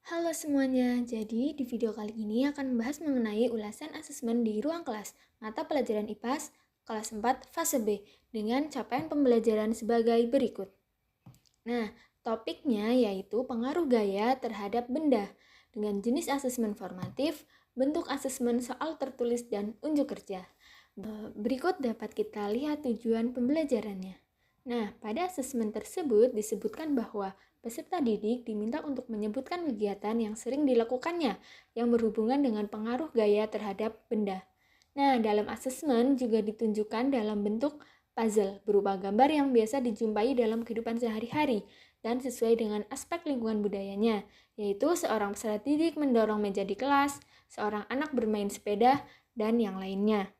Halo semuanya, jadi di video kali ini akan membahas mengenai ulasan asesmen di ruang kelas, mata pelajaran IPAS, kelas 4 fase B, dengan capaian pembelajaran sebagai berikut. Nah, topiknya yaitu pengaruh gaya terhadap benda, dengan jenis asesmen formatif, bentuk asesmen soal tertulis, dan unjuk kerja. Berikut dapat kita lihat tujuan pembelajarannya. Nah, pada asesmen tersebut disebutkan bahwa peserta didik diminta untuk menyebutkan kegiatan yang sering dilakukannya yang berhubungan dengan pengaruh gaya terhadap benda. Nah, dalam asesmen juga ditunjukkan dalam bentuk puzzle berupa gambar yang biasa dijumpai dalam kehidupan sehari-hari dan sesuai dengan aspek lingkungan budayanya, yaitu seorang peserta didik mendorong meja di kelas, seorang anak bermain sepeda, dan yang lainnya.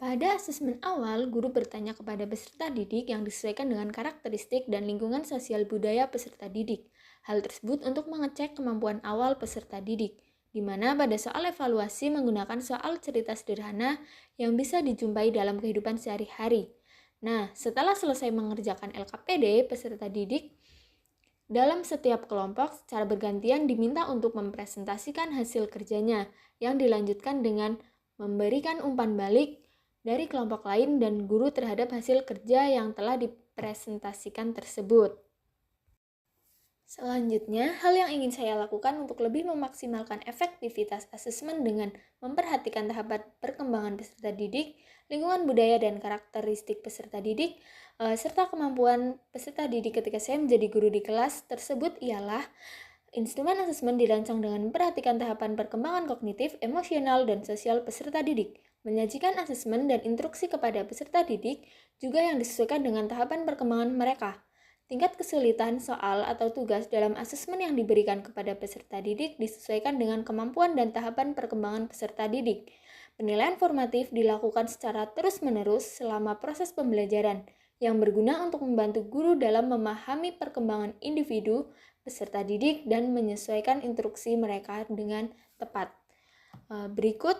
Pada asesmen awal, guru bertanya kepada peserta didik yang disesuaikan dengan karakteristik dan lingkungan sosial budaya peserta didik. Hal tersebut untuk mengecek kemampuan awal peserta didik, di mana pada soal evaluasi menggunakan soal cerita sederhana yang bisa dijumpai dalam kehidupan sehari-hari. Nah, setelah selesai mengerjakan LKPD, peserta didik dalam setiap kelompok secara bergantian diminta untuk mempresentasikan hasil kerjanya yang dilanjutkan dengan memberikan umpan balik dari kelompok lain dan guru terhadap hasil kerja yang telah dipresentasikan tersebut. Selanjutnya, hal yang ingin saya lakukan untuk lebih memaksimalkan efektivitas asesmen dengan memperhatikan tahapan perkembangan peserta didik, lingkungan budaya dan karakteristik peserta didik, serta kemampuan peserta didik ketika saya menjadi guru di kelas tersebut ialah instrumen asesmen dirancang dengan memperhatikan tahapan perkembangan kognitif, emosional, dan sosial peserta didik. Menyajikan asesmen dan instruksi kepada peserta didik juga yang disesuaikan dengan tahapan perkembangan mereka. Tingkat kesulitan soal atau tugas dalam asesmen yang diberikan kepada peserta didik disesuaikan dengan kemampuan dan tahapan perkembangan peserta didik. Penilaian formatif dilakukan secara terus-menerus selama proses pembelajaran, yang berguna untuk membantu guru dalam memahami perkembangan individu peserta didik dan menyesuaikan instruksi mereka dengan tepat. Berikut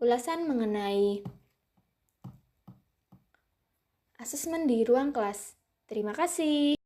ulasan mengenai asesmen di ruang kelas. Terima kasih.